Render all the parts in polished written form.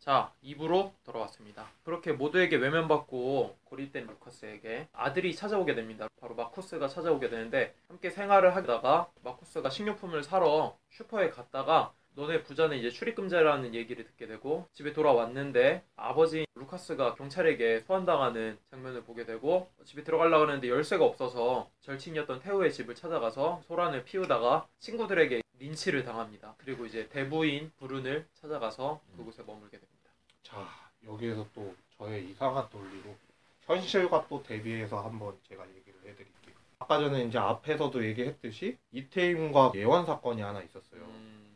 자, 2부로 돌아왔습니다. 그렇게 모두에게 외면받고 고립된 루카스에게 아들이 찾아오게 됩니다. 바로 마쿠스가 찾아오게 되는데, 함께 생활을 하다가 마쿠스가 식료품을 사러 슈퍼에 갔다가 너네 부자는 이제 출입금지라는 얘기를 듣게 되고, 집에 돌아왔는데 아버지 루카스가 경찰에게 소환당하는 장면을 보게 되고, 집에 들어가려고 하는데 열쇠가 없어서 절친이었던 테오의 집을 찾아가서 소란을 피우다가 친구들에게 린치를 당합니다. 그리고 이제 대부인 브룬을 찾아가서 그곳에 머물게 됩니다. 자, 여기에서 또 저의 이상한 논리로 현실과 또 대비해서 한번 제가 얘기를 해드릴게요. 아까 전에 이제 앞에서도 얘기했듯이 이태임과 예원 사건이 하나 있었어요.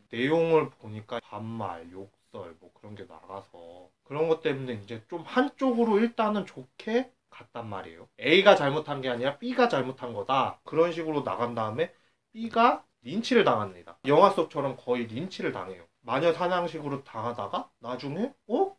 내용을 보니까 반말, 욕설 뭐 그런 게 나가서 그런 것 때문에 이제 좀 한쪽으로 일단은 좋게 갔단 말이에요. A가 잘못한 게 아니라 B가 잘못한 거다. 그런 식으로 나간 다음에 B가 린치를 당합니다. 영화 속처럼 거의 린치를 당해요. 마녀 사냥식으로 당하다가 나중에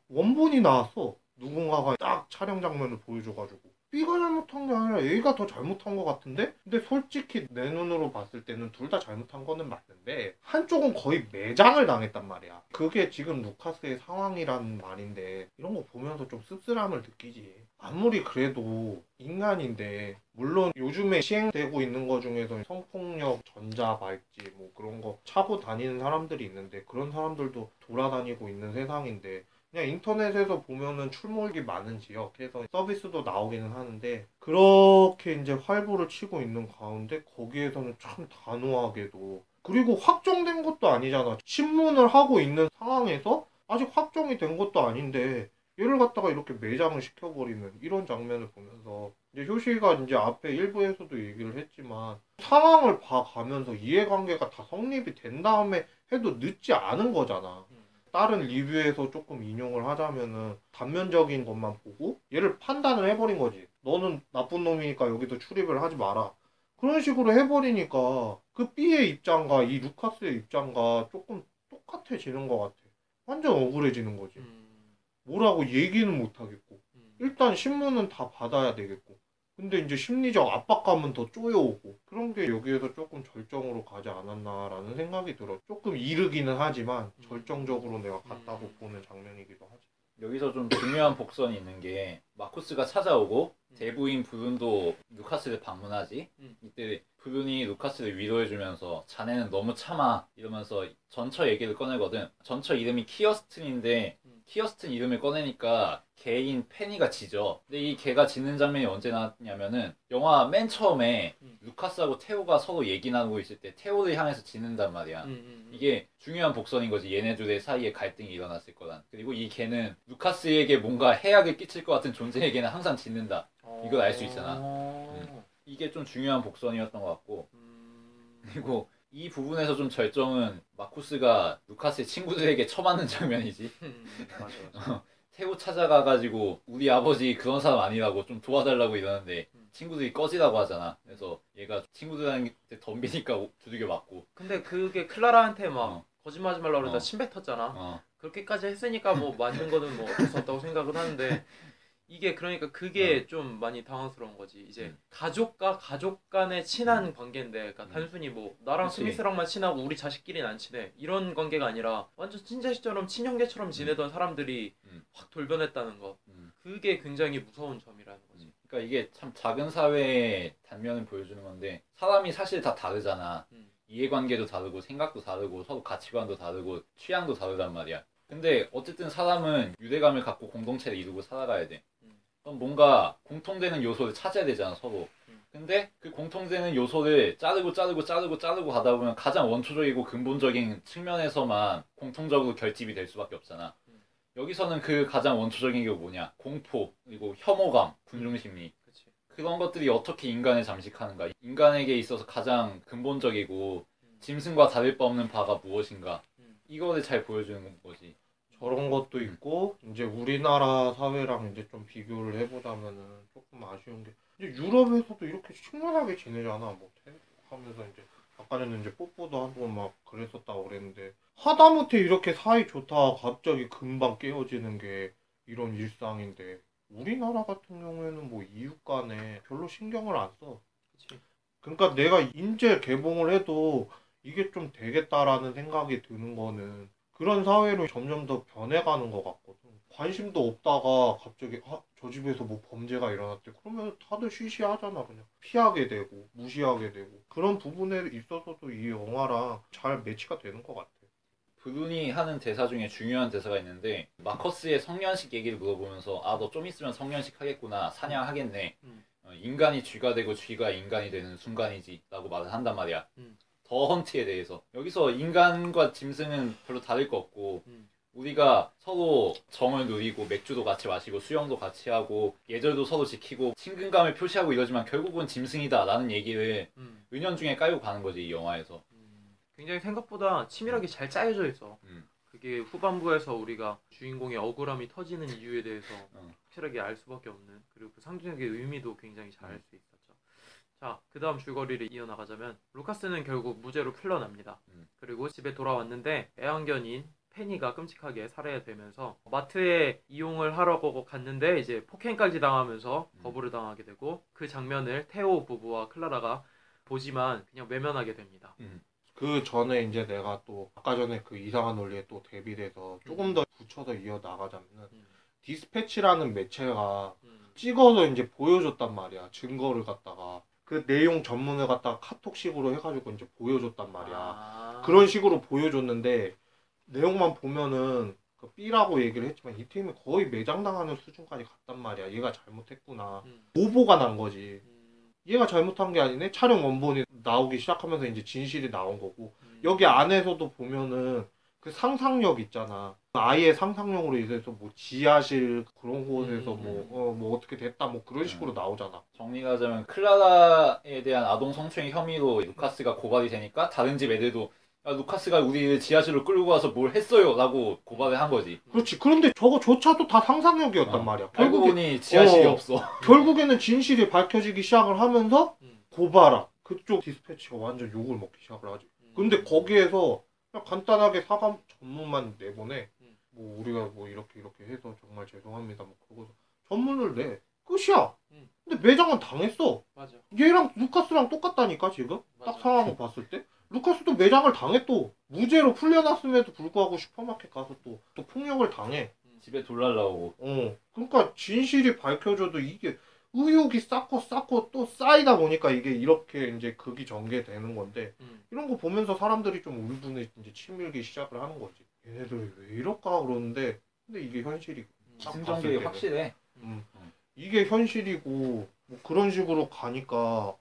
원본이 나왔어. 누군가가 딱 촬영 장면을 보여줘가지고 B가 잘못한 게 아니라 A가 더 잘못한 것 같은데? 근데 솔직히 내 눈으로 봤을 때는 둘 다 잘못한 거는 맞는데 한쪽은 거의 매장을 당했단 말이야. 그게 지금 루카스의 상황이란 말인데 이런 거 보면서 좀 씁쓸함을 느끼지. 아무리 그래도 인간인데 물론 요즘에 시행되고 있는 거 중에서 성폭력, 전자발찌 뭐 그런 거 차고 다니는 사람들이 있는데 그런 사람들도 돌아다니고 있는 세상인데 그냥 인터넷에서 보면은 출몰이 많은 지역에서 서비스도 나오기는 하는데 그렇게 이제 활보를 치고 있는 가운데 거기에서는 참 단호하게도 그리고 확정된 것도 아니잖아. 신문을 하고 있는 상황에서 아직 확정이 된 것도 아닌데 얘를 갖다가 이렇게 매장을 시켜버리는 이런 장면을 보면서 이제 효시가 이제 앞에 일부에서도 얘기를 했지만 상황을 봐가면서 이해관계가 다 성립이 된 다음에 해도 늦지 않은 거잖아. 다른 리뷰에서 조금 인용을 하자면은 단면적인 것만 보고 얘를 판단을 해버린 거지. 너는 나쁜 놈이니까 여기서 출입을 하지 마라. 그런 식으로 해버리니까 그 B의 입장과 이 루카스의 입장과 조금 똑같아지는 것 같아. 완전 억울해지는 거지. 뭐라고 얘기는 못하겠고 일단 신문은 다 받아야 되겠고 근데 이제 심리적 압박감은 더 쪼여오고 그런 게 여기에서 조금 절정으로 가지 않았나라는 생각이 들어. 조금 이르기는 하지만 절정적으로 내가 갔다고 보는 장면이기도 하지. 여기서 좀 중요한 복선이 있는 게 마쿠스가 찾아오고 대부인 브룬도 루카스를 방문하지. 이때 브룬이 루카스를 위로해주면서 자네는 너무 참아 이러면서 전처 얘기를 꺼내거든. 전처 이름이 키어스튼인데 키어스튼 이름을 꺼내니까 개인 페니가 지죠. 근데 이 개가 짖는 장면이 언제 나왔냐면은 영화 맨 처음에 루카스하고 테오가 서로 얘기 나누고 있을 때 테오를 향해서 짖는단 말이야. 이게 중요한 복선인 거지. 얘네들의 사이에 갈등이 일어났을 거란. 그리고 이 개는 루카스에게 뭔가 해악을 끼칠 것 같은 존재에게는 항상 짖는다. 이걸 알 수 있잖아. 이게 좀 중요한 복선이었던 것 같고 그리고 이 부분에서 좀 절정은 마쿠스가 루카스의 친구들에게 처맞는 장면이지. 맞아. 테오 찾아가가지고 우리 아버지 그런 사람 아니라고 좀 도와달라고 이러는데 친구들이 꺼지라고 하잖아. 그래서 얘가 친구들한테 덤비니까 두들겨 맞고. 근데 그게 클라라한테 막 거짓말하지 말라고 그러다 침 뱉었잖아. 그렇게까지 했으니까 뭐 맞는 거는 뭐 어쩔 수 없다고 생각은 하는데 이게 그러니까 그게 좀 많이 당황스러운 거지. 이제 가족과 가족 간의 친한 관계인데 그러니까 단순히 뭐 나랑 그치. 스미스랑만 친하고 우리 자식끼리는 안 친해 이런 관계가 아니라 완전 친자식처럼 친형제처럼 지내던 사람들이 확 돌변했다는 거. 그게 굉장히 무서운 점이라는 거지. 그러니까 이게 참 작은 사회의 단면을 보여주는 건데 사람이 사실 다 다르잖아. 이해관계도 다르고 생각도 다르고 서로 가치관도 다르고 취향도 다르단 말이야. 근데 어쨌든 사람은 유대감을 갖고 공동체를 이루고 살아가야 돼. 그럼 뭔가 공통되는 요소를 찾아야 되잖아 서로. 근데 그 공통되는 요소를 자르고 가다 보면 가장 원초적이고 근본적인 측면에서만 공통적으로 결집이 될 수밖에 없잖아. 여기서는 그 가장 원초적인 게 뭐냐? 공포, 그리고 혐오감, 군중심리. 그런 것들이 어떻게 인간을 잠식하는가? 인간에게 있어서 가장 근본적이고 짐승과 다를 바 없는 바가 무엇인가? 이거를 잘 보여주는 거지. 저런 것도 있고 이제 우리나라 사회랑 이제 좀 비교를 해보자면은 조금 아쉬운 게 이제 유럽에서도 이렇게 친근하게 지내잖아. 뭐 하면서 이제 아까 전에 이제 뽀뽀도 하고 막 그랬었다고 그랬는데 하다못해 이렇게 사이 좋다 갑자기 금방 깨어지는 게 이런 일상인데 우리나라 같은 경우에는 뭐 이웃 간에 별로 신경을 안 써. 그러니까 내가 인재 개봉을 해도 이게 좀 되겠다라는 생각이 드는 거는 그런 사회로 점점 더 변해가는 것 같거든. 관심도 없다가 갑자기 저 집에서 뭐 범죄가 일어났대. 그러면 다들 쉬쉬하잖아. 그냥 피하게 되고 무시하게 되고 그런 부분에 있어서도 이 영화랑 잘 매치가 되는 것 같아. 브룬이 하는 대사 중에 중요한 대사가 있는데 마커스의 성년식 얘기를 물어보면서 너 좀 있으면 성년식 하겠구나 사냥하겠네 인간이 쥐가 되고 쥐가 인간이 되는 순간이지 라고 말을 한단 말이야. 더 헌트에 대해서 여기서 인간과 짐승은 별로 다를 거 없고 우리가 서로 정을 누리고 맥주도 같이 마시고 수영도 같이 하고 예절도 서로 지키고 친근감을 표시하고 이러지만 결국은 짐승이다 라는 얘기를 은연중에 깔고 가는 거지 이 영화에서. 굉장히 생각보다 치밀하게 잘 짜여져 있어. 그게 후반부에서 우리가 주인공의 억울함이 터지는 이유에 대해서 확실하게 알 수밖에 없는, 그리고 그 상징적인 의미도 굉장히 잘 알 수 있었죠. 자, 그 다음 줄거리를 이어나가자면 루카스는 결국 무죄로 풀려납니다. 그리고 집에 돌아왔는데 애완견인 페니가 끔찍하게 살해가 되면서 마트에 이용을 하려고 갔는데 이제 폭행까지 당하면서 거부를 당하게 되고, 그 장면을 테오 부부와 클라라가 보지만 그냥 외면하게 됩니다. 그 전에 이제 내가 또 아까 전에 그 이상한 논리에 또 대비돼서 조금 더 붙여서 이어 나가자면은 디스패치라는 매체가 찍어서 이제 보여줬단 말이야. 증거를 갖다가 그 내용 전문을 갖다가 카톡식으로 해가지고 이제 보여줬단 말이야. 그런 식으로 보여줬는데 내용만 보면은 그 B라고 얘기를 했지만 이 팀이 거의 매장당하는 수준까지 갔단 말이야. 얘가 잘못했구나. 오보가 난 거지. 얘가 잘못한 게 아니네. 촬영 원본이 나오기 시작하면서 이제 진실이 나온 거고, 여기 안에서도 보면은 그 상상력 있잖아. 아이의 상상력으로 인해서 뭐 지하실 그런 곳에서 뭐 어떻게 됐다 뭐 그런 식으로 나오잖아. 정리가 하자면 클라라에 대한 아동 성추행 혐의로 루카스가 고발이 되니까 다른 집 애들도 루카스가 우리를 지하실로 끌고 와서 뭘 했어요 라고 고발을 한 거지. 그렇지. 그런데 저거조차도 다 상상력이었단 말이야. 알고 보니 지하실이 없어. 결국에는 진실이 밝혀지기 시작을 하면서 고발한 그쪽 디스패치가 완전 욕을 먹기 시작을 하지. 근데 거기에서 그냥 간단하게 사과 전문만 내보내. 뭐 우리가 뭐 이렇게 해서 정말 죄송합니다. 뭐 그러고서 전문을 내. 끝이야. 근데 매장은 당했어. 맞아. 얘랑 루카스랑 똑같다니까 지금. 맞아. 딱 상황을 봤을 때. 루카스도 매장을 당해. 또 무죄로 풀려났음에도 불구하고 슈퍼마켓 가서 또 폭력을 당해. 집에 돌 날라오고. 그러니까 진실이 밝혀져도 이게 의혹이 쌓고 또 쌓이다 보니까 이게 이렇게 이제 극이 전개되는 건데, 이런 거 보면서 사람들이 좀 울분에 이제 치밀기 시작을 하는 거지. 얘네들 왜 이럴까 그러는데, 근데 이게 현실이고. 승전결이 확실해. 이게 현실이고 뭐 그런 식으로 가니까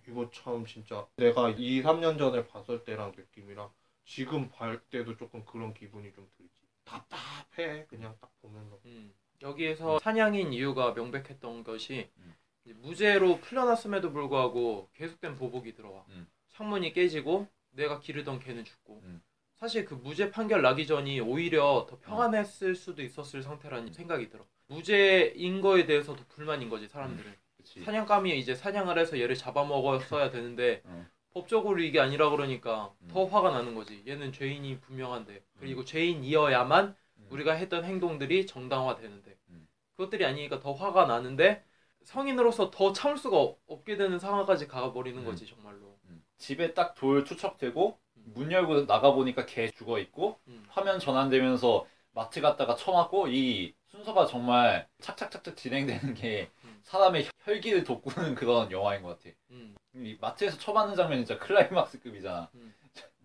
이거 참 진짜 내가 2, 3년 전에 봤을 때랑 느낌이랑 지금 볼 때도 조금 그런 기분이 좀 들지. 답답해 그냥 딱 보면서. 여기에서 사냥인 이유가 명백했던 것이 이제 무죄로 풀려났음에도 불구하고 계속된 보복이 들어와. 창문이 깨지고 내가 기르던 개는 죽고. 사실 그 무죄 판결 나기 전이 오히려 더 평안했을 수도 있었을 상태라는 생각이 들어. 무죄인 거에 대해서 더 불만인 거지 사람들은. 사냥감이 이제 사냥을 해서 얘를 잡아먹었어야 되는데 법적으로 이게 아니라 그러니까 더 화가 나는 거지. 얘는 죄인이 분명한데, 그리고 죄인이어야만 우리가 했던 행동들이 정당화되는데 그것들이 아니니까 더 화가 나는데, 성인으로서 더 참을 수가 없게 되는 상황까지 가버리는 거지 정말로. 집에 딱 돌 투척되고 문 열고 나가보니까 개 죽어있고 화면 전환되면서 마트 갔다가 쳐맞고, 이 순서가 정말 착착착착 진행되는 게 사람의 혈기를 돋구는 그런 영화인 것 같아. 이 마트에서 쳐맞는 장면이 진짜 클라이막스급이잖아.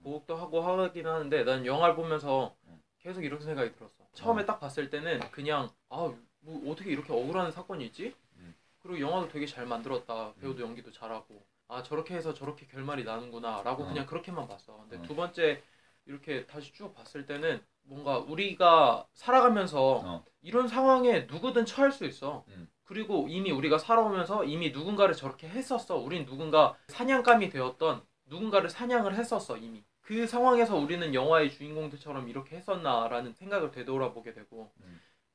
보복도 하고 하긴 하는데 난 영화를 보면서 계속 이렇게 생각이 들었어. 처음에 딱 봤을 때는 그냥 뭐 어떻게 이렇게 억울한 사건이 있지? 그리고 영화도 되게 잘 만들었다. 배우도 연기도 잘하고. 저렇게 해서 저렇게 결말이 나는구나 라고 그냥 그렇게만 봤어. 근데 두 번째 이렇게 다시 쭉 봤을 때는 뭔가 우리가 살아가면서 이런 상황에 누구든 처할 수 있어. 그리고 이미 우리가 살아오면서 이미 누군가를 저렇게 했었어. 우린 누군가 사냥감이 되었던 누군가를 사냥을 했었어 이미. 그 상황에서 우리는 영화의 주인공들처럼 이렇게 했었나라는 생각을 되돌아보게 되고,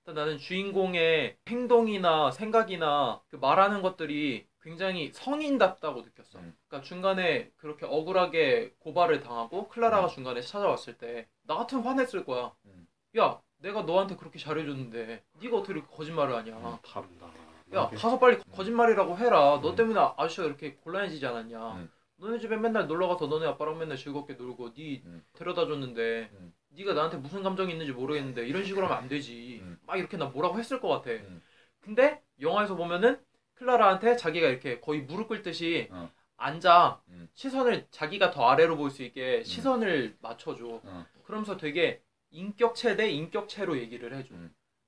일단 나는 주인공의 행동이나 생각이나 그 말하는 것들이 굉장히 성인답다고 느꼈어. 그러니까 중간에 그렇게 억울하게 고발을 당하고 클라라가 중간에 찾아왔을 때 나 같으면 화냈을 거야. 야, 내가 너한테 그렇게 잘해줬는데 네가 어떻게 이렇게 거짓말을 하냐. 야, 가서 빨리 거짓말이라고 해라. 너 때문에 아저씨가 이렇게 곤란해지지 않았냐. 너네 집에 맨날 놀러가서 너네 아빠랑 맨날 즐겁게 놀고 네 데려다 줬는데 네가 나한테 무슨 감정이 있는지 모르겠는데 이런 식으로 하면 안 되지. 막 이렇게 나 뭐라고 했을 것 같아. 근데 영화에서 보면은 클라라한테 자기가 이렇게 거의 무릎 꿇듯이 앉아 시선을 자기가 더 아래로 볼 수 있게 시선을 맞춰줘. 그러면서 되게 인격체 대 인격체로 얘기를 해줘.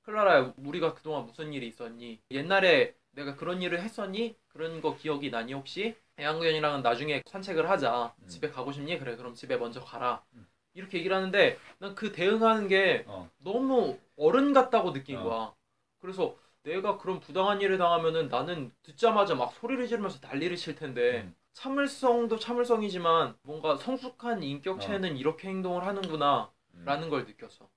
클라라야, 우리가 그동안 무슨 일이 있었니? 옛날에 내가 그런 일을 했었니? 그런 거 기억이 나니 혹시? 애완견이랑은 나중에 산책을 하자. 집에 가고 싶니? 그래, 그럼 집에 먼저 가라. 이렇게 얘기를 하는데 난 그 대응하는 게 너무 어른 같다고 느낀 거야. 그래서 내가 그런 부당한 일을 당하면은 나는 듣자마자 막 소리를 지르면서 난리를 칠 텐데 참을성도 참을성이지만 뭔가 성숙한 인격체는 이렇게 행동을 하는구나 라는 걸 느꼈어.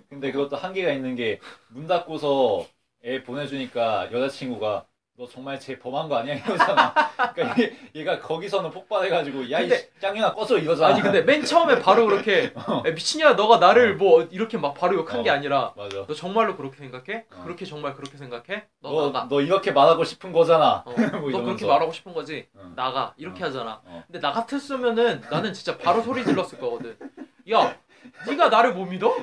근데 그것도 한계가 있는 게 문 닫고서 애 보내주니까 여자친구가 너 정말 쟤 범한 거 아니야? 이러잖아. 그러니까 얘가 거기서는 폭발해가지고 야 이 근데- 짱이나 꺼져 이러잖아. 아니 근데 맨 처음에 바로 그렇게 야, 미친년아 너가 나를 뭐 이렇게 막 바로 욕한 게 아니라 맞아. 너 정말로 그렇게 생각해? 그렇게 정말 그렇게 생각해? 너 나가. 너 이렇게 말하고 싶은 거잖아. 뭐 너 그렇게 이러면서. 말하고 싶은 거지? 응. 나가. 이렇게 하잖아. 어. 근데 나 같았으면은 나는 진짜 바로 소리 질렀을 거거든. 야, 네가 나를 못 믿어?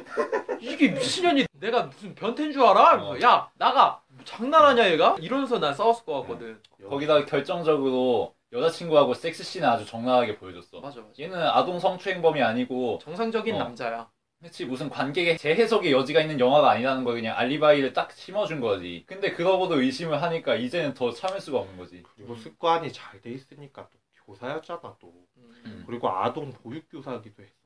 이게 미친년이 내가 무슨 변태인 줄 알아? 야, 나가. 장난하냐 얘가? 이러면서 난 싸웠을 것 같거든. 거기다가 결정적으로 여자친구하고 섹스씬을 아주 적나라하게 보여줬어. 맞아. 얘는 아동 성추행범이 아니고 정상적인 남자야. 그치 무슨 관객의 재해석의 여지가 있는 영화가 아니라는 걸 그냥 알리바이를 딱 심어준 거지. 근데 그러고도 의심을 하니까 이제는 더 참을 수가 없는 거지. 그리고 습관이 잘 돼 있으니까 또 교사였잖아 또. 그리고 아동 보육교사기도 했었고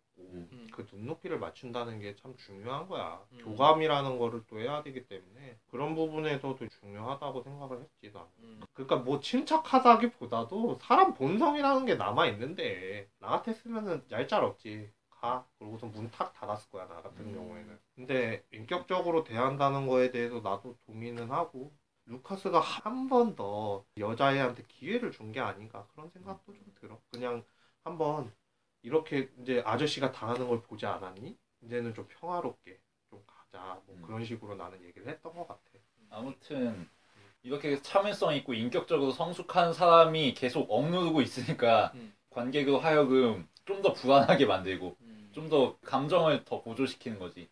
그 눈높이를 맞춘다는 게 참 중요한 거야. 교감이라는 거를 또 해야 되기 때문에 그런 부분에서도 중요하다고 생각을 했지 나는. 그러니까 뭐 침착하다기보다도 사람 본성이라는 게 남아있는데 나 같았으면은 얄짤없지. 가. 그러고서 문 탁 닫았을 거야 나 같은 경우에는. 근데 인격적으로 대한다는 거에 대해서 나도 동의는 하고 루카스가 한 번 더 여자애한테 기회를 준 게 아닌가 그런 생각도 좀 들어. 그냥 한번 이렇게 이제 아저씨가 당하는 걸 보지 않았니? 이제는 좀 평화롭게 좀 가자. 뭐 그런 식으로 나는 얘기를 했던 것 같아. 아무튼 이렇게 참을성 있고 인격적으로 성숙한 사람이 계속 억누르고 있으니까 관객으로 하여금 좀 더 불안하게 만들고 좀 더 감정을 더 고조시키는 거지.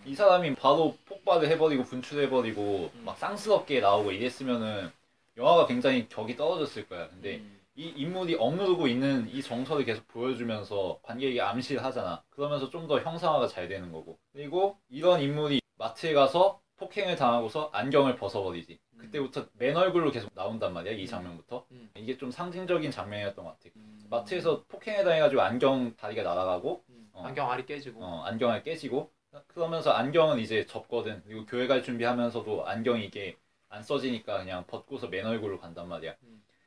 이 사람이 바로 폭발을 해버리고 분출해버리고 막 쌍스럽게 나오고 이랬으면은 영화가 굉장히 격이 떨어졌을 거야. 근데 이 인물이 억누르고 있는 이 정서를 계속 보여주면서 관객에게 암시를 하잖아. 그러면서 좀 더 형상화가 잘 되는 거고. 그리고 이런 인물이 마트에 가서 폭행을 당하고서 안경을 벗어버리지. 그때부터 맨 얼굴로 계속 나온단 말이야. 이 장면부터. 이게 좀 상징적인 장면이었던 것 같아. 마트에서 폭행을 당해가지고 안경 다리가 날아가고 안경 알이 깨지고 안경알 깨지고 그러면서 안경은 이제 접거든. 그리고 교회 갈 준비하면서도 안경이 이게 안 써지니까 그냥 벗고서 맨 얼굴로 간단 말이야.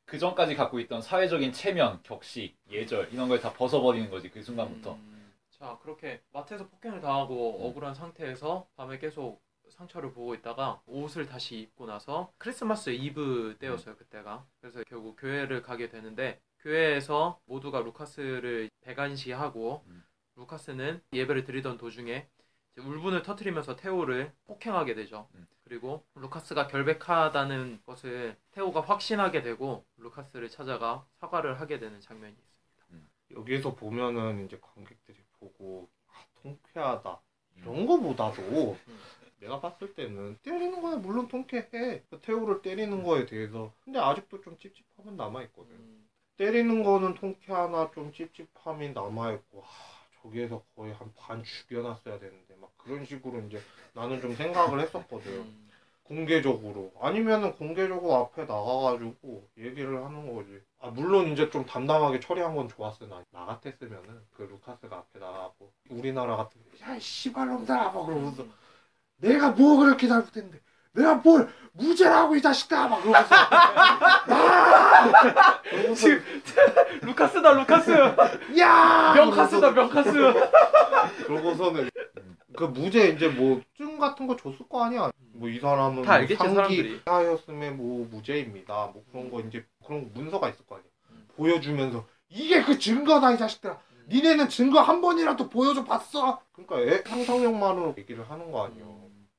그 전까지 갖고 있던 사회적인 체면, 격식, 예절 이런 걸 다 벗어버리는 거지 그 순간부터. 자 그렇게 마트에서 폭행을 당하고 억울한 상태에서 밤에 계속 상처를 보고 있다가 옷을 다시 입고 나서 크리스마스 이브 때였어요 그때가. 그래서 결국 교회를 가게 되는데 교회에서 모두가 루카스를 배관시하고 루카스는 예배를 드리던 도중에 이제 울분을 터뜨리면서 테오를 폭행하게 되죠. 그리고 루카스가 결백하다는 것을 테오가 확신하게 되고 루카스를 찾아가 사과를 하게 되는 장면이 있습니다. 여기에서 보면은 이제 관객들이 보고 통쾌하다 이런 거보다도 내가 봤을 때는 때리는 거야 물론 통쾌해. 테오를 때리는 거에 대해서. 근데 아직도 좀 찝찝함은 남아있거든. 때리는 거는 통쾌하나 좀 찝찝함이 남아있고 저기에서 거의 한 반 죽여놨어야 되는데 막 그런 식으로 이제 나는 좀 생각을 했었거든. 공개적으로. 아니면은 공개적으로 앞에 나가가지고 얘기를 하는 거지. 물론 이제 좀 담담하게 처리한 건 좋았으나 나 같았으면은 그 루카스가 앞에 나가고 우리나라 같은 야 이 씨발놈들아 막 그러면서 내가 뭐 그렇게 잘못했는데 내가 뭘 무죄라고 이 자식아 막 그러면서 그러고서 루카스다 루카스! 야 명카스다 명카스! 그러고서는 그 무죄 이제 뭐 증 같은 거 줬을 거 아니야. 뭐 이 사람은 다 알겠지, 사람들이. 하였음에 뭐 무죄입니다. 뭐 그런 거 이제 그런 문서가 있을 거 아니야. 보여주면서 이게 그 증거다 이 자식들아. 니네는 증거 한 번이라도 보여줘 봤어? 그러니까 상상력만으로 얘기를 하는 거 아니야.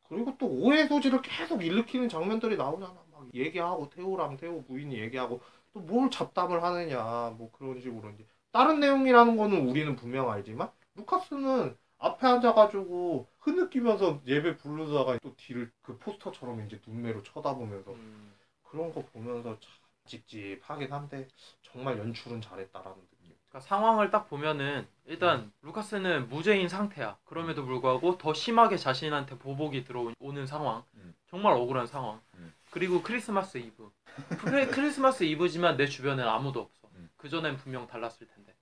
그리고 또 오해 소지를 계속 일으키는 장면들이 나오잖아. 막 얘기하고 태우랑 태우 부인이 얘기하고 또 뭘 잡담을 하느냐 뭐 그런 식으로 이제 다른 내용이라는 거는 우리는 분명 알지만 루카스는 앞에 앉아가지고 흐느끼면서 예배 부르다가 또 뒤를 그 포스터처럼 이제 눈매로 쳐다보면서 그런 거 보면서 참 찝찝하긴 한데 정말 연출은 잘했다라는 느낌. 그러니까 상황을 딱 보면은 일단 루카스는 무죄인 상태야. 그럼에도 불구하고 더 심하게 자신한테 보복이 들어오는 상황. 정말 억울한 상황. 그리고 크리스마스 이브. 크리스마스 이브지만 내 주변엔 아무도 없어. 그전엔 분명 달랐을 텐데.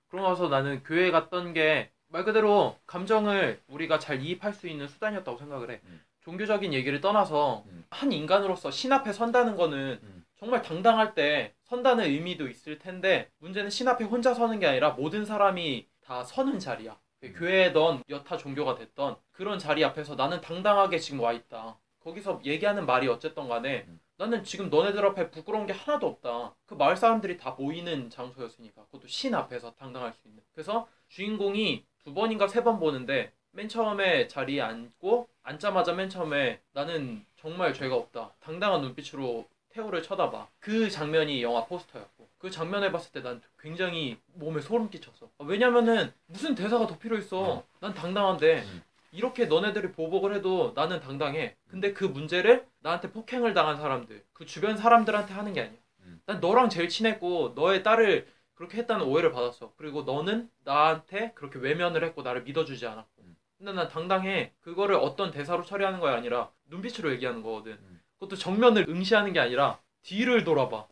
그러고 나서 나는 교회 갔던 게 말 그대로 감정을 우리가 잘 이입할 수 있는 수단이었다고 생각을 해. 종교적인 얘기를 떠나서 한 인간으로서 신 앞에 선다는 거는 정말 당당할 때 선다는 의미도 있을 텐데 문제는 신 앞에 혼자 서는 게 아니라 모든 사람이 다 서는 자리야. 교회든 여타 종교가 됐던 그런 자리 앞에서 나는 당당하게 지금 와 있다. 거기서 얘기하는 말이 어쨌든 간에 나는 지금 너네들 앞에 부끄러운 게 하나도 없다. 그 마을 사람들이 다 모이는 장소였으니까. 그것도 신 앞에서 당당할 수 있는. 그래서 주인공이 2번인가 3번 보는데 맨 처음에 자리에 앉고 앉자마자 맨 처음에 나는 정말 죄가 없다. 당당한 눈빛으로 태호를 쳐다봐. 그 장면이 영화 포스터였고 그 장면을 봤을 때 난 굉장히 몸에 소름 끼쳤어. 왜냐면은 무슨 대사가 더 필요 있어. 난 당당한데 이렇게 너네들이 보복을 해도 나는 당당해. 근데 그 문제를 나한테 폭행을 당한 사람들, 그 주변 사람들한테 하는 게 아니야. 난 너랑 제일 친했고 너의 딸을 그렇게 했다는 오해를 받았어. 그리고 너는 나한테 그렇게 외면을 했고 나를 믿어주지 않았고. 근데 난 당당해. 그거를 어떤 대사로 처리하는 거야 아니라 눈빛으로 얘기하는 거거든. 그것도 정면을 응시하는 게 아니라 뒤를 돌아봐.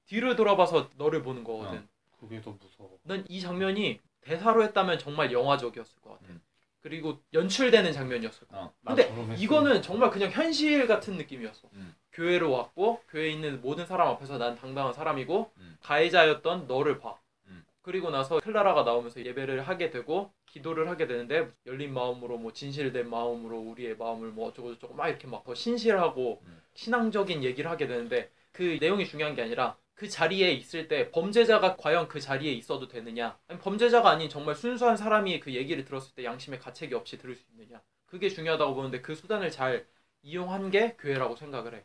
뒤를 돌아봐서 너를 보는 거거든. 그게 더 무서워. 난 이 장면이 대사로 했다면 정말 영화적이었을 것 같아. 그리고 연출되는 장면이었을 거야. 근데 이거는 정말 그냥 현실 같은 느낌이었어. 교회로 왔고 교회에 있는 모든 사람 앞에서 난 당당한 사람이고 가해자였던 너를 봐. 그리고 나서 클라라가 나오면서 예배를 하게 되고 기도를 하게 되는데 열린 마음으로 뭐 진실된 마음으로 우리의 마음을 뭐 어쩌고저쩌고 막 이렇게 막 더 신실하고 신앙적인 얘기를 하게 되는데 그 내용이 중요한 게 아니라 그 자리에 있을 때 범죄자가 과연 그 자리에 있어도 되느냐, 아니 범죄자가 아닌 정말 순수한 사람이 그 얘기를 들었을 때 양심의 가책이 없이 들을 수 있느냐, 그게 중요하다고 보는데 그 수단을 잘 이용한 게 교회라고 생각을 해.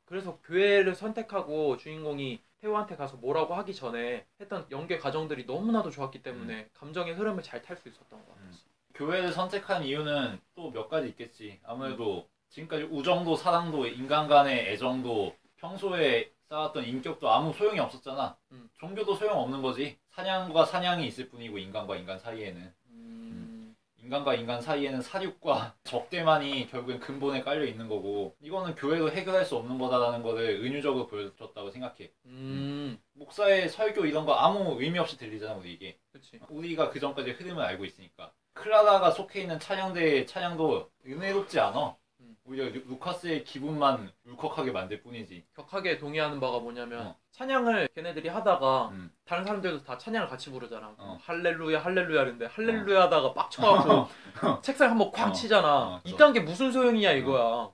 그래서 교회를 선택하고 주인공이 태호한테 가서 뭐라고 하기 전에 했던 연계 과정들이 너무나도 좋았기 때문에 감정의 흐름을 잘 탈 수 있었던 것 같았어. 교회를 선택한 이유는 또 몇 가지 있겠지. 아무래도 지금까지 우정도 사랑도 인간 간의 애정도 평소에 쌓았던 인격도 아무 소용이 없었잖아. 종교도 소용없는 거지. 사냥과 사냥이 있을 뿐이고 인간과 인간 사이에는. 인간과 인간 사이에는 사육과 적대만이 결국엔 근본에 깔려 있는 거고 이거는 교회로 해결할 수 없는 거다라는 거를 은유적으로 보여줬다고 생각해. 목사의 설교 이런 거 아무 의미 없이 들리잖아 우리에게. 그치. 우리가 그 전까지 흐름을 알고 있으니까. 클라라가 속해 있는 찬양대의 찬양도 은혜롭지 않아. 오히려 루카스의 기분만 울컥하게 만들 뿐이지. 격하게 동의하는 바가 뭐냐면 찬양을 걔네들이 하다가 다른 사람들도 다 찬양을 같이 부르잖아. 할렐루야 할렐루야 하는데 할렐루야 하다가 빡쳐갖고 책상 한번 쾅 치잖아. 이딴 게 무슨 소용이냐 이거야.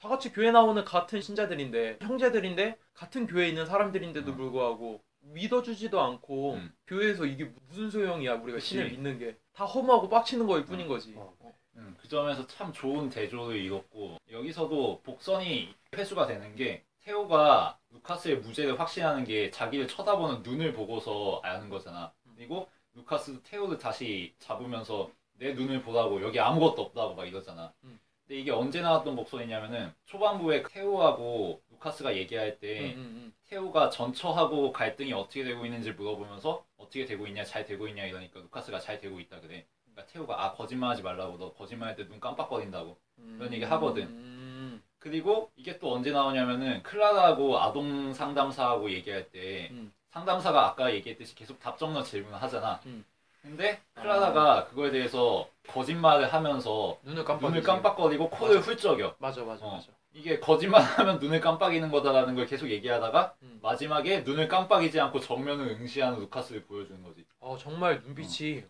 다 같이 교회 나오는 같은 신자들인데 형제들인데 같은 교회에 있는 사람들인데도 불구하고 믿어주지도 않고 교회에서 이게 무슨 소용이야. 우리가 그치. 신을 믿는 게 다 허무하고 빡치는 거일 뿐인 거지. 그 점에서 참 좋은 대조를 이뤘고 여기서도 복선이 회수가 되는 게 태호가 루카스의 무죄를 확신하는 게 자기를 쳐다보는 눈을 보고서 아는 거잖아. 그리고 루카스도 태호를 다시 잡으면서 내 눈을 보라고 여기 아무것도 없다고 막 이러잖아. 근데 이게 언제 나왔던 복선이냐면은 초반부에 태호하고 루카스가 얘기할 때 태호가 전처하고 갈등이 어떻게 되고 있는지 물어보면서 어떻게 되고 있냐 잘 되고 있냐 이러니까 루카스가 잘 되고 있다 그래. 그러니까 태호가 거짓말하지 말라고 너 거짓말할 때 눈 깜빡거린다고 그런 얘기 하거든. 그리고 이게 또 언제 나오냐면은 클라라하고 아동 상담사하고 얘기할 때 상담사가 아까 얘기했듯이 계속 답정너 질문을 하잖아. 근데 클라라가 그거에 대해서 거짓말을 하면서 눈을 깜빡거리고 코를 훌쩍여. 맞아. 이게 거짓말하면 눈을 깜빡이는 거다라는 걸 계속 얘기하다가 마지막에 눈을 깜빡이지 않고 정면을 응시하는 루카스를 보여주는 거지. 정말 눈빛이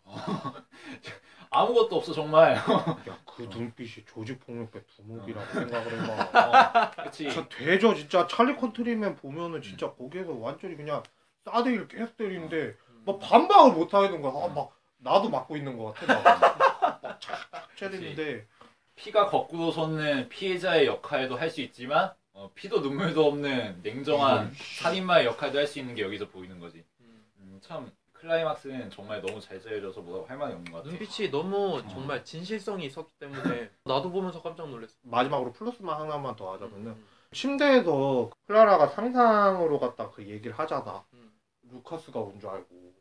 아무것도 없어 정말. 야, 그 눈빛이 조직폭력배 두목이라고 생각을 해봐. 그치. 진짜 되죠. 진짜 찰리 컨트리맨 보면은 진짜 거기에서 완전히 그냥 싸대기를 계속 때리는데 막 반박을 못 하는 거야. 막 나도 맞고 있는 것 같아. 막 착착 때리는데 피가 거꾸로 솟는 피해자의 역할도 할 수 있지만 피도 눈물도 없는 냉정한 살인마의 역할도 할 수 있는 게 여기서 보이는 거지. 참 클라이막스는 정말 너무 잘 짜여져서 뭐라고 할 말이 없는 것 같아. 눈빛이 너무 정말 진실성이 있었기 때문에 나도 보면서 깜짝 놀랐어. 마지막으로 플러스만 하나만 더 하자면은 음, 침대에서 클라라가 상상으로 갔다 그 얘기를 하잖아. 음, 루카스가 온 줄 알고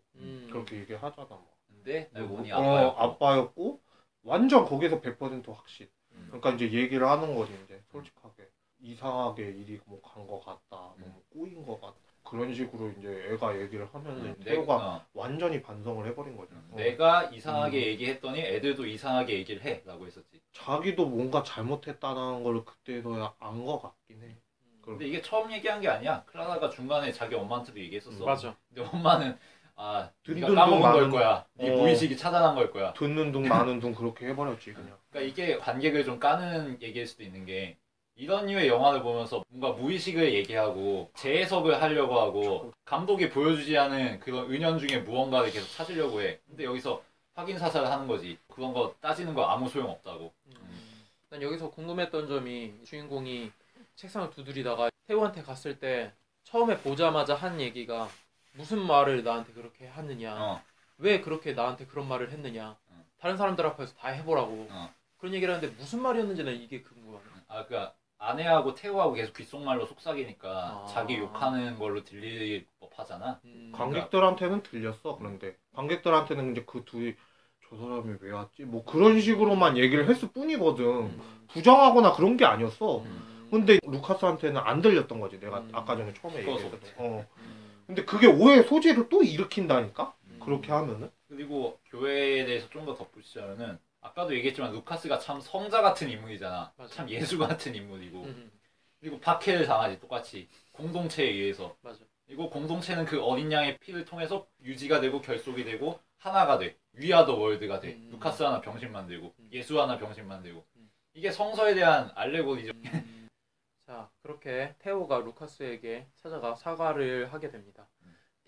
그렇게 얘기를 하잖아. 뭐. 근데 알고 보니 아빠였고 완전 거기서 100% 확신. 음. 그러니까 이제 얘기를 하는 거지 이제 솔직하게 이상하게 일이 뭐 간 거 같다, 너무 꼬인 거 같다 그런 식으로 이제 애가 얘기를 하면 태호가 완전히 반성을 해버린 거죠. 내가 이상하게 얘기했더니 애들도 이상하게 얘기를 해라고 했었지. 자기도 뭔가 잘못했다는 걸 그때서야 안 거 같긴 해. 근데 이게 처음 얘기한 게 아니야. 클라라가 중간에 자기 엄마한테도 얘기했었어. 맞아. 근데 엄마는 네가 든든둥 까먹은 걸 마는 거야. 네 무의식이 차단한 걸 거야. 듣는 둥 마는 둥 그렇게 해버렸지 그냥. 그러니까 이게 관객을 좀 까는 얘기일 수도 있는 게 이런 류의 영화를 보면서 뭔가 무의식을 얘기하고 재해석을 하려고 하고 감독이 보여주지 않은 그런 은연중에 무언가를 계속 찾으려고 해. 근데 여기서 확인 사살을 하는 거지. 그런 거 따지는 거 아무 소용 없다고. 난 여기서 궁금했던 점이 주인공이 책상을 두드리다가 태우한테 갔을 때 처음에 보자마자 한 얘기가 무슨 말을 나한테 그렇게 하느냐, 왜 그렇게 나한테 그런 말을 했느냐, 다른 사람들 앞에서 다 해보라고 그런 얘기를 하는데 무슨 말이었는지는 이게 궁금하네. 그러니까 아내하고 태우하고 계속 귓속말로 속삭이니까 자기 욕하는 걸로 들릴 법하잖아. 관객들한테는 들렸어. 그런데 관객들한테는 이제 그 둘이 저 사람이 왜 왔지? 뭐 그런 식으로만 얘기를 했을 뿐이거든. 부정하거나 그런 게 아니었어. 근데 루카스한테는 안 들렸던 거지. 내가 아까 전에 처음에 얘기했던 거. 근데 그게 오해의 소지를 또 일으킨다니까? 그렇게 하면은. 그리고 교회에 대해서 좀 더 덧붙이자면은 아까도 얘기했지만 루카스가 참 성자 같은 인물이잖아. 맞아. 참 예수 같은 인물이고. 그리고 박해를 당하지 똑같이. 공동체에 의해서. 맞아. 그리고 공동체는 그 어린 양의 피를 통해서 유지가 되고 결속이 되고 하나가 돼. 위아더 월드가 돼. 루카스 하나 병신 만들고 예수 하나 병신 만들고. 이게 성서에 대한 알레고리죠. 자, 그렇게 테오가 루카스에게 찾아가 사과를 하게 됩니다.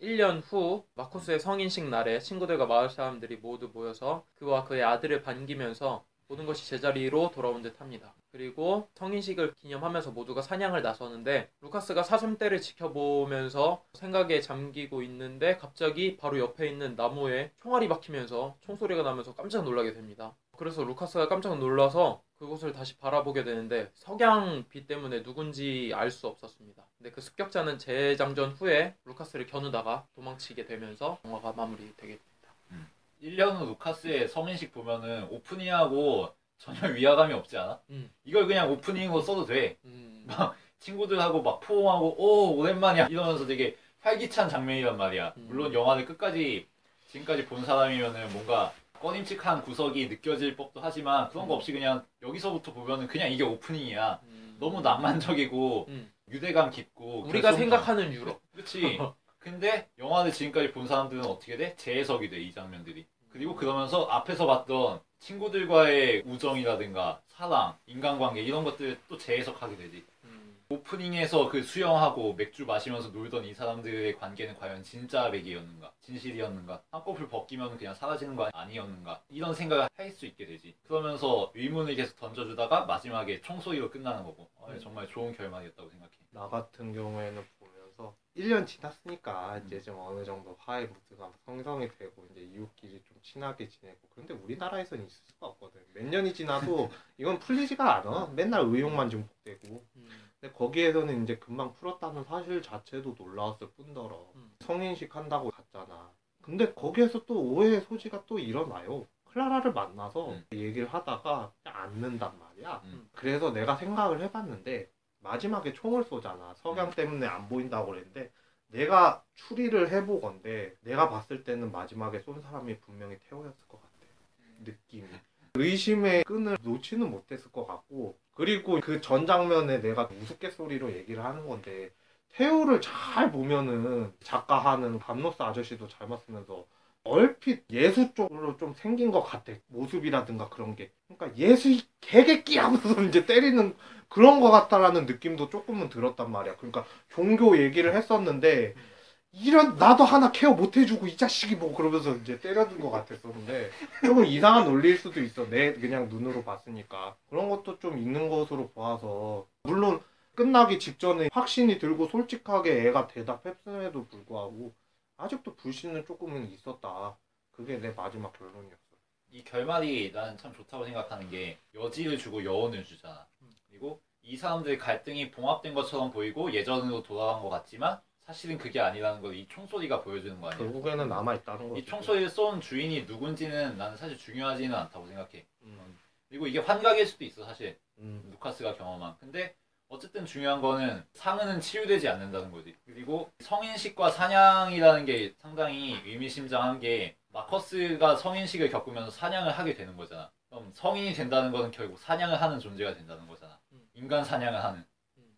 1년 후 마쿠스의 성인식 날에 친구들과 마을 사람들이 모두 모여서 그와 그의 아들을 반기면서 모든 것이 제자리로 돌아온 듯 합니다. 그리고 성인식을 기념하면서 모두가 사냥을 나서는데 루카스가 사슴떼를 지켜보면서 생각에 잠기고 있는데 갑자기 바로 옆에 있는 나무에 총알이 박히면서 총소리가 나면서 깜짝 놀라게 됩니다. 그래서 루카스가 깜짝 놀라서 그곳을 다시 바라보게 되는데 석양빛 때문에 누군지 알 수 없었습니다. 근데 그 습격자는 재장전 후에 루카스를 겨누다가 도망치게 되면서 영화가 마무리되게 됩니다. 1년 후 루카스의 성인식 보면은 오프닝하고 전혀 위화감이 없지 않아? 이걸 그냥 오프닝으로 써도 돼. 막 친구들하고 막 포옹하고 오 오랜만이야 이러면서 되게 활기찬 장면이란 말이야. 물론 영화를 끝까지 지금까지 본 사람이면은 뭔가 꺼림칙한 구석이 느껴질 법도 하지만 그런 거 없이 그냥 여기서부터 보면은 그냥 이게 오프닝이야. 너무 낭만적이고 유대감 깊고 우리가 생각하는 유럽. 그렇지. 근데 영화를 지금까지 본 사람들은 어떻게 돼? 재해석이 돼, 이 장면들이. 그리고 그러면서 앞에서 봤던 친구들과의 우정이라든가 사랑, 인간관계 이런 것들 또 재해석하게 되지. 오프닝에서 그 수영하고 맥주 마시면서 놀던 이 사람들의 관계는 과연 진짜 맥이었는가? 진실이었는가? 한꺼풀 벗기면 그냥 사라지는 거 아니었는가? 이런 생각을 할 수 있게 되지. 그러면서 의문을 계속 던져주다가 마지막에 총소리로 끝나는 거고. 정말 좋은 결말이었다고 생각해. 나 같은 경우에는 보면서 1년 지났으니까 이제 좀 어느 정도 화해 무드가 형성이 되고 이제 이웃끼리 좀 친하게 지내고 그런데 우리나라에서는 있을 수가 없거든. 몇 년이 지나도 이건 풀리지가 않아. 맨날 의욕만 증폭되고. 근데 거기에서는 이제 금방 풀었다는 사실 자체도 놀라웠을 뿐더러 성인식 한다고 갔잖아. 근데 거기에서 또 오해의 소지가 또 일어나요. 클라라를 만나서 얘기를 하다가 앉는단 말이야. 그래서 내가 생각을 해봤는데 마지막에 총을 쏘잖아. 석양 때문에 안 보인다고 그랬는데 내가 추리를 해보건데 내가 봤을 때는 마지막에 쏜 사람이 분명히 태호였을 것 같아. 느낌이. 의심의 끈을 놓지는 못했을 것 같고 그리고 그 전 장면에 내가 우스갯소리로 얘기를 하는 건데 태호를 잘 보면은 작가 하는 밤로스 아저씨도 잘 봤으면서 얼핏 예수 쪽으로 좀 생긴 것 같아. 모습이라든가 그런 게. 그러니까 예수 이 개개끼 하면서 이제 때리는 그런 것 같다라는 느낌도 조금은 들었단 말이야. 그러니까 종교 얘기를 했었는데 이런 나도 하나 케어 못 해주고 이 자식이 뭐 그러면서 이제 때려준 것 같았었는데 조금 이상한 논리일 수도 있어. 내 그냥 눈으로 봤으니까. 그런 것도 좀 있는 것으로 보아서 물론 끝나기 직전에 확신이 들고 솔직하게 애가 대답했음에도 불구하고 아직도 불신은 조금은 있었다. 그게 내 마지막 결론이었어. 이 결말이 나는 참 좋다고 생각하는 게 여지를 주고 여운을 주잖아. 그리고 이 사람들의 갈등이 봉합된 것처럼 보이고 예전으로 돌아간 것 같지만 사실은 그게 아니라는 걸 이 총소리가 보여주는 거 아니야. 결국에는 남아있다는 거지. 이 총소리를 쏜 주인이 누군지는 나는 사실 중요하지는 않다고 생각해. 그리고 이게 환각일 수도 있어 사실. 루카스가 경험한. 근데 어쨌든 중요한 거는 상흔은 치유되지 않는다는 거지. 그리고 성인식과 사냥이라는 게 상당히 의미심장한 게 마커스가 성인식을 겪으면서 사냥을 하게 되는 거잖아. 그럼 성인이 된다는 거는 결국 사냥을 하는 존재가 된다는 거잖아. 인간 사냥을 하는.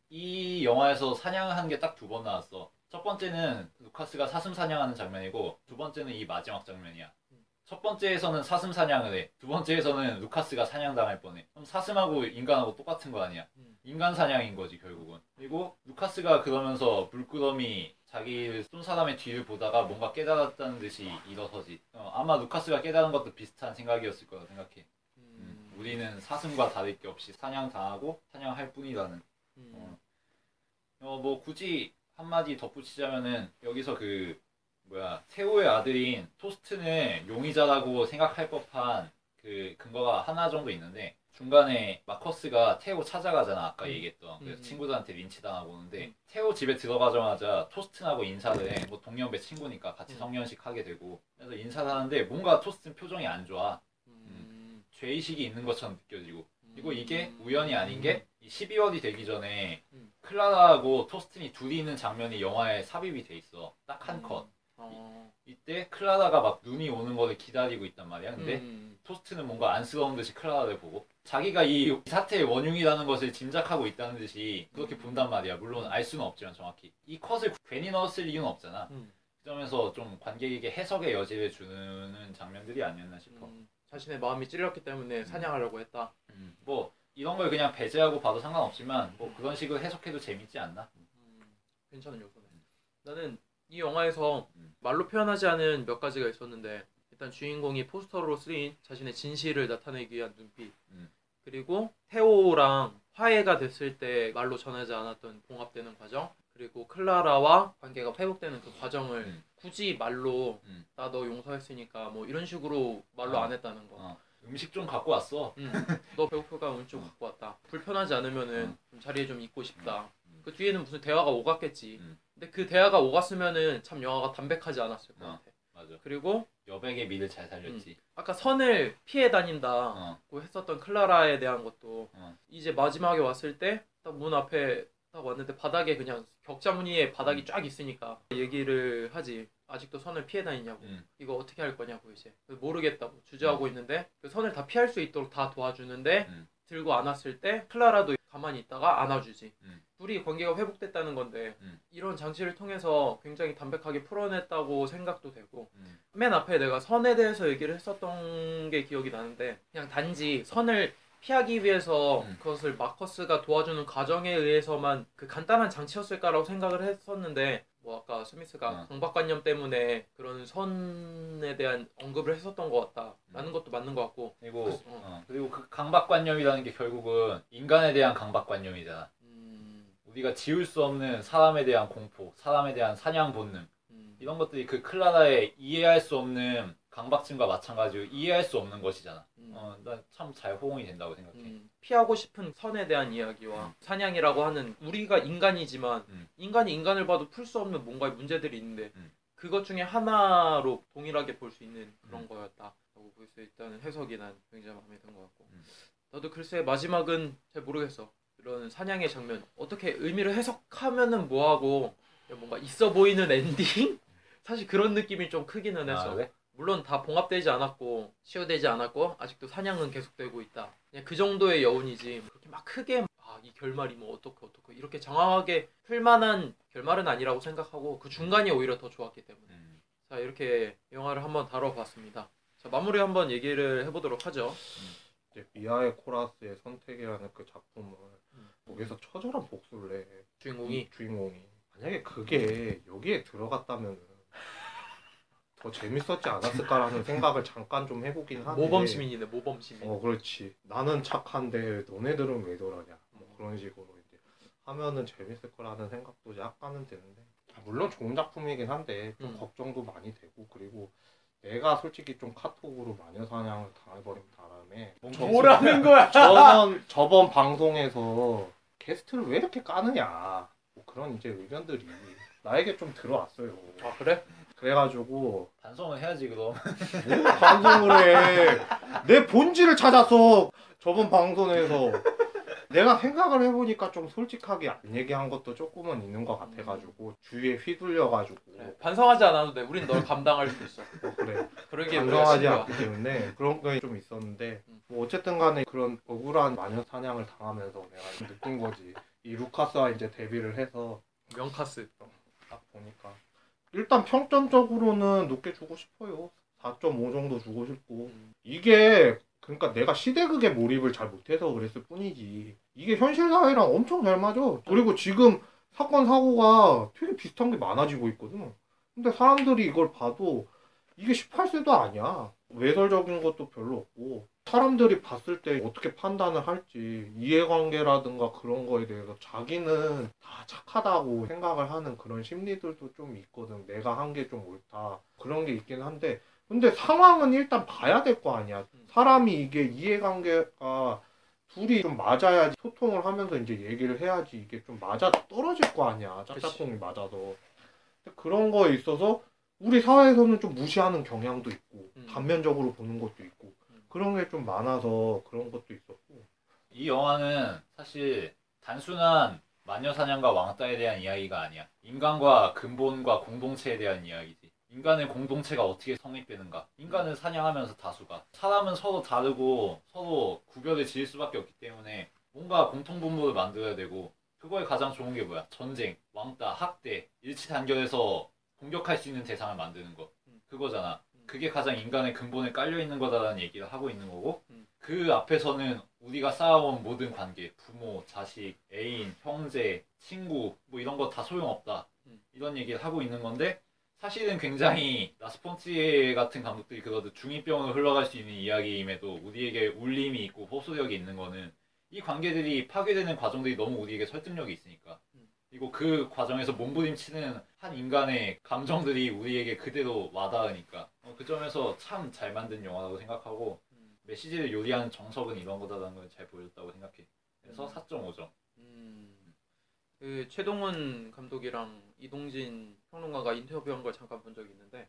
이 영화에서 사냥을 하는 게 딱 두 번 나왔어. 첫 번째는 루카스가 사슴 사냥하는 장면이고 두 번째는 이 마지막 장면이야. 첫 번째에서는 사슴 사냥을 해. 두 번째에서는 루카스가 사냥당할 뻔해. 그럼 사슴하고 인간하고 똑같은 거 아니야. 인간 사냥인 거지 결국은. 그리고 루카스가 그러면서 물끄러미 자기를 쏜 사람의 뒤를 보다가 뭔가 깨달았다는 듯이 일어서지. 아마 루카스가 깨달은 것도 비슷한 생각이었을 거라 생각해. 우리는 사슴과 다를 게 없이 사냥당하고 사냥할 뿐이라는. 뭐 굳이 한마디 덧붙이자면은 여기서 그 태호의 아들인 토스트는 용의자라고 생각할 법한 그 근거가 하나 정도 있는데 중간에 마커스가 태호 찾아가잖아. 아까 얘기했던. 그래서 친구들한테 린치당하고 오는데 태호 집에 들어가자마자 토스트하고 인사를 해. 뭐 동년배 친구니까 같이 성년식 하게 되고 그래서 인사를 하는데 뭔가 토스트는 표정이 안 좋아. 죄의식이 있는 것처럼 느껴지고 그리고 이게 우연이 아닌 게 12월이 되기 전에 클라라하고 토스틴이 둘이 있는 장면이 영화에 삽입이 돼 있어. 딱 한 컷. 이때 클라라가 막 눈이 오는 거를 기다리고 있단 말이야. 근데 토스트는 뭔가 안쓰러운 듯이 클라라를 보고 자기가 이 사태의 원흉이라는 것을 짐작하고 있다는 듯이 그렇게 본단 말이야. 물론 알 수는 없지만 정확히. 이 컷을 괜히 넣었을 이유는 없잖아. 그 점에서 좀 관객에게 해석의 여지를 주는 장면들이 아니었나 싶어. 자신의 마음이 찔렸기 때문에 사냥하려고 했다. 뭐 이런 걸 그냥 배제하고 봐도 상관없지만 뭐 그런 식으로 해석해도 재밌지 않나? 괜찮은 요소네. 나는 이 영화에서 말로 표현하지 않은 몇 가지가 있었는데 일단 주인공이 포스터로 쓰인 자신의 진실을 나타내기 위한 눈빛 그리고 태호랑 화해가 됐을 때 말로 전하지 않았던 봉합되는 과정 그리고 클라라와 관계가 회복되는 그 과정을 굳이 말로 나 너 용서했으니까 뭐 이런 식으로 말로 안 했다는 거. 음식 좀 갖고 왔어. 너 배고프니까 음식 좀 갖고 왔다. 불편하지 않으면은 좀 자리에 좀 있고 싶다. 그 뒤에는 무슨 대화가 오갔겠지. 근데 그 대화가 오갔으면은 참 영화가 담백하지 않았을 것 같아. 맞아. 그리고 여백의 미를 잘 살렸지. 아까 선을 피해 다닌다고 했었던 클라라에 대한 것도 이제 마지막에 왔을 때 딱 문 앞에 딱 왔는데 바닥에 그냥 격자 무늬의 바닥이 쫙 있으니까 얘기를 하지. 아직도 선을 피해 다니냐고. 이거 어떻게 할 거냐고 이제. 모르겠다고 주저하고 있는데 그 선을 다 피할 수 있도록 다 도와주는데 들고 안았을 때 클라라도 가만히 있다가 안아주지. 둘이 관계가 회복됐다는 건데 이런 장치를 통해서 굉장히 담백하게 풀어냈다고 생각도 되고 맨 앞에 내가 선에 대해서 얘기를 했었던 게 기억이 나는데 그냥 단지 선을 피하기 위해서 그것을 마커스가 도와주는 과정에 의해서만 그 간단한 장치였을까라고 생각을 했었는데 뭐 아까 스미스가 강박관념 때문에 그런 선에 대한 언급을 했었던 것 같다라는 것도 맞는 것 같고 그리고 그 강박관념이라는 게 결국은 인간에 대한 강박관념이잖아. 우리가 지울 수 없는 사람에 대한 공포, 사람에 대한 사냥 본능 이런 것들이 그 클라라의 이해할 수 없는 강박증과 마찬가지로 이해할 수 없는 것이잖아. 난 참 잘 호응이 된다고 생각해. 피하고 싶은 선에 대한 이야기와 사냥이라고 하는 우리가 인간이지만 인간이 인간을 봐도 풀 수 없는 뭔가 문제들이 있는데 그것 중에 하나로 동일하게 볼 수 있는 그런 거였다라고 볼 수 있다는 해석이 난 굉장히 마음에 든 것 같고 나도 글쎄 마지막은 잘 모르겠어. 이런 사냥의 장면 어떻게 의미를 해석하면은 뭐하고 뭔가 있어 보이는 엔딩? 사실 그런 느낌이 좀 크기는 했어. 그래? 물론 다 봉합되지 않았고 치유되지 않았고 아직도 사냥은 계속되고 있다. 그냥 그 정도의 여운이지 그렇게 막 크게 이 결말이 뭐 어떻고 이렇게 장황하게 풀만한 결말은 아니라고 생각하고 그 중간이 오히려 더 좋았기 때문에 자 이렇게 영화를 한번 다뤄봤습니다. 자 마무리 한번 얘기를 해보도록 하죠. 이제 미아의 코라스의 선택이라는 그 작품을 거기서 처절한 복수를 해. 주인공이 만약에 그게 여기에 들어갔다면 더 재밌었지 않았을까라는 생각을 잠깐 좀 해보긴 하네. 모범시민이네 모범시민. 그렇지. 나는 착한데 너네들은 왜 저러냐. 뭐 그런 식으로 이제 하면은 재밌을 거라는 생각도 약간은 드는데 물론 좋은 작품이긴 한데 좀 걱정도 많이 되고 그리고 내가 솔직히 좀 카톡으로 마녀사냥을 당해버린 바람에 뭐라는 거야? 저번 방송에서 게스트를 왜 이렇게 까느냐 뭐 그런 이제 의견들이 나에게 좀 들어왔어요. 아 그래? 그래가지고 반성을 해야지 그럼. 뭐 반성을 해. 내 본질을 찾아서 저번 방송에서 내가 생각을 해보니까 좀 솔직하게 안 얘기한 것도 조금은 있는 것 같아가지고 주위에 휘둘려가지고 그래. 반성하지 않아도 돼. 우린 널 감당할 수 있어. 그래 그런 게 반성하지 우리가 않기 때문에 그런 게 좀 있었는데 뭐 어쨌든 간에 그런 억울한 마녀 사냥을 당하면서 내가 느낀 거지. 이 루카스와 이제 데뷔를 해서 명카스. 딱 보니까 일단 평점적으로는 높게 주고 싶어요. 4.5 정도 주고 싶고 이게 그러니까 내가 시대극에 몰입을 잘 못해서 그랬을 뿐이지 이게 현실 사회랑 엄청 잘 맞아. 그리고 지금 사건 사고가 되게 비슷한 게 많아지고 있거든. 근데 사람들이 이걸 봐도 이게 18세도 아니야. 외설적인 것도 별로 없고 사람들이 봤을 때 어떻게 판단을 할지 이해관계라든가 그런 거에 대해서 자기는 다 착하다고 생각을 하는 그런 심리들도 좀 있거든. 내가 한 게 좀 옳다 그런 게 있긴 한데 근데 상황은 일단 봐야 될 거 아니야. 사람이 이게 이해관계가 둘이 좀 맞아야지 소통을 하면서 이제 얘기를 해야지 이게 좀 맞아 떨어질 거 아니야. 짝짝꿍이 맞아서. 근데 그런 거에 있어서 우리 사회에서는 좀 무시하는 경향도 있고 단면적으로 보는 것도 있고 그런 게 좀 많아서 그런 것도 있었고 이 영화는 사실 단순한 마녀사냥과 왕따에 대한 이야기가 아니야. 인간과 근본과 공동체에 대한 이야기지. 인간의 공동체가 어떻게 성립되는가. 인간은 사냥하면서 다수가. 사람은 서로 다르고 서로 구별을 지을 수밖에 없기 때문에 뭔가 공통분모를 만들어야 되고 그거에 가장 좋은 게 뭐야? 전쟁, 왕따, 학대, 일치단결해서 공격할 수 있는 대상을 만드는 거. 그거잖아. 그게 가장 인간의 근본에 깔려있는 거다라는 얘기를 하고 있는 거고 그 앞에서는 우리가 쌓아온 모든 관계, 부모, 자식, 애인, 형제, 친구 뭐 이런 거 다 소용없다. 이런 얘기를 하고 있는 건데 사실은 굉장히 라스폰티에 같은 감독들이 그러듯 중2병으로 흘러갈 수 있는 이야기임에도 우리에게 울림이 있고 호소력이 있는 거는 이 관계들이 파괴되는 과정들이 너무 우리에게 설득력이 있으니까 그리고 그 과정에서 몸부림치는 한 인간의 감정들이 우리에게 그대로 와닿으니까 그 점에서 참 잘 만든 영화라고 생각하고 메시지를 요리하는 정석은 이런 거다라는 걸 잘 보여줬다고 생각해. 그래서 4.5점. 그 최동훈 감독이랑 이동진 평론가가 인터뷰한 걸 잠깐 본 적이 있는데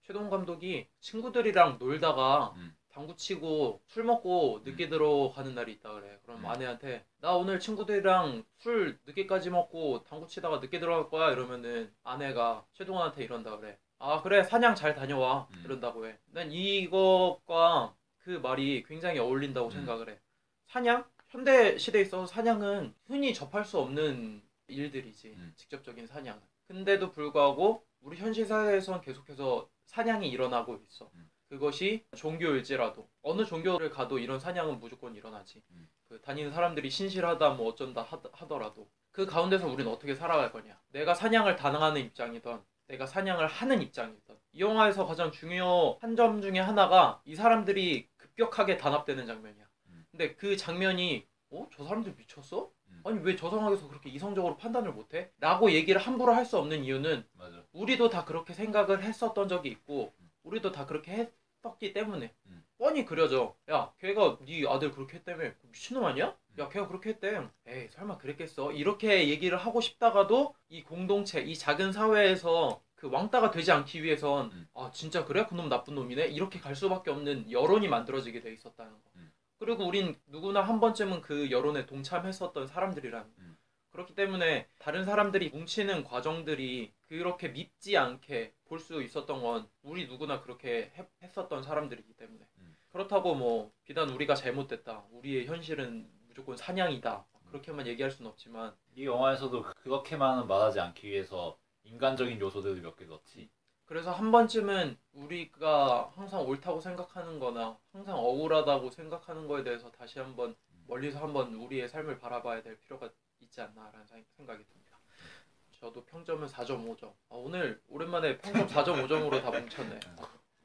최동훈 감독이 친구들이랑 놀다가 당구 치고 술 먹고 늦게 들어가는 날이 있다 그래. 그럼 아내한테 나 오늘 친구들이랑 술 늦게까지 먹고 당구 치다가 늦게 들어갈 거야 이러면은 아내가 최동훈한테 이런다 그래. 아 그래 사냥 잘 다녀와 이런다고 해. 난 이것과 그 말이 굉장히 어울린다고 생각을 해. 사냥? 현대 시대에 있어서 사냥은 흔히 접할 수 없는 일들이지. 직접적인 사냥은. 근데도 불구하고 우리 현실 사회에서는 계속해서 사냥이 일어나고 있어. 그것이 종교일지라도 어느 종교를 가도 이런 사냥은 무조건 일어나지. 그 다니는 사람들이 신실하다 뭐 어쩐다 하더라도 그 가운데서 우리는 어떻게 살아갈 거냐. 내가 사냥을 당하는 입장이든 내가 사냥을 하는 입장이든 이 영화에서 가장 중요한 점 중에 하나가 이 사람들이 급격하게 단합되는 장면이야. 근데 그 장면이 저 사람들 미쳤어? 아니 왜 저 상황에서 그렇게 이성적으로 판단을 못해? 라고 얘기를 함부로 할 수 없는 이유는 맞아. 우리도 다 그렇게 생각을 했었던 적이 있고 우리도 다 그렇게 했었기 때문에 뻔히 그려져. 야 걔가 네 아들 그렇게 했다며 미친놈 아니야? 야 걔가 그렇게 했대. 에이 설마 그랬겠어? 이렇게 얘기를 하고 싶다가도 이 공동체 이 작은 사회에서 그 왕따가 되지 않기 위해선 아 진짜 그래? 그놈 나쁜 놈이네? 이렇게 갈 수밖에 없는 여론이 만들어지게 돼 있었다는 거. 그리고 우린 누구나 한 번쯤은 그 여론에 동참했었던 사람들이라는 거. 그렇기 때문에 다른 사람들이 뭉치는 과정들이 그렇게 밉지 않게 볼 수 있었던 건 우리 누구나 그렇게 했었던 사람들이기 때문에 그렇다고 뭐 비단 우리가 잘못됐다 우리의 현실은 무조건 사냥이다 그렇게만 얘기할 수는 없지만 이 영화에서도 그렇게만은 말하지 않기 위해서 인간적인 요소들을 몇 개 넣지. 그래서 한 번쯤은 우리가 항상 옳다고 생각하는 거나 항상 억울하다고 생각하는 거에 대해서 다시 한번 멀리서 한번 우리의 삶을 바라봐야 될 필요가 있지 않나라는 생각이 듭니다. 저도 평점은 4.5점. 오늘 오랜만에 평점 4.5점으로 다 뭉쳤네.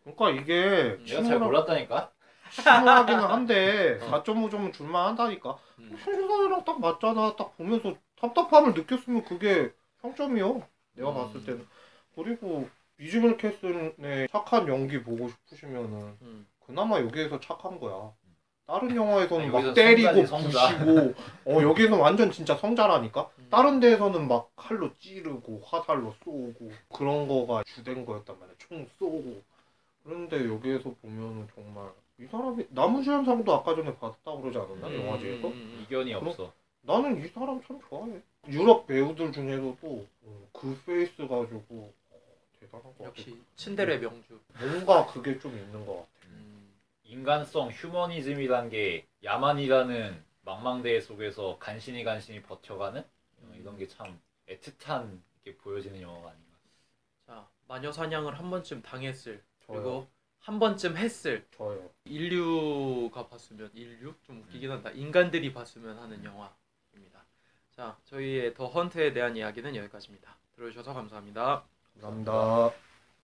그러니까 이게 내가 잘 몰랐다니까? 심오하기는 한데 4.5점은 줄만 한다니까. 현실사회랑 딱 맞잖아. 딱 보면서 답답함을 느꼈으면 그게 평점이요. 내가 봤을 때는. 그리고 이즈벨 캐슨의 착한 연기 보고 싶으시면은 그나마 여기에서 착한 거야. 다른 영화에서는 막 때리고 부시고 여기에서 완전 진짜 성자라니까. 다른 데에서는 막 칼로 찌르고 화살로 쏘고 그런 거가 주된 거였단 말이야. 총 쏘고. 그런데 여기에서 보면은 정말 이 사람이 남우주연상도 아까 전에 받았다고 그러지 않았나? 영화제에서? 이견이 없어. 나는 이 사람 참 좋아해. 유럽 배우들 중에서도 그 페이스 가지고 대단한 것 같아. 역시 친데레 명주. 뭔가 그게 좀 있는 것 같아. 인간성, 휴머니즘이란 게 야만이라는 망망대해 속에서 간신히 버텨가는 이런 게 참 애틋한 게 보여지는 영화가 아닌가. 자, 마녀 사냥을 한 번쯤 당했을 저요. 그리고 한 번쯤 했을 저요. 인류가 봤으면 인류? 좀 웃기긴 한다. 인간들이 봤으면 하는 영화입니다. 자, 저희의 더 헌트에 대한 이야기는 여기까지입니다. 들어주셔서 감사합니다. 감사합니다.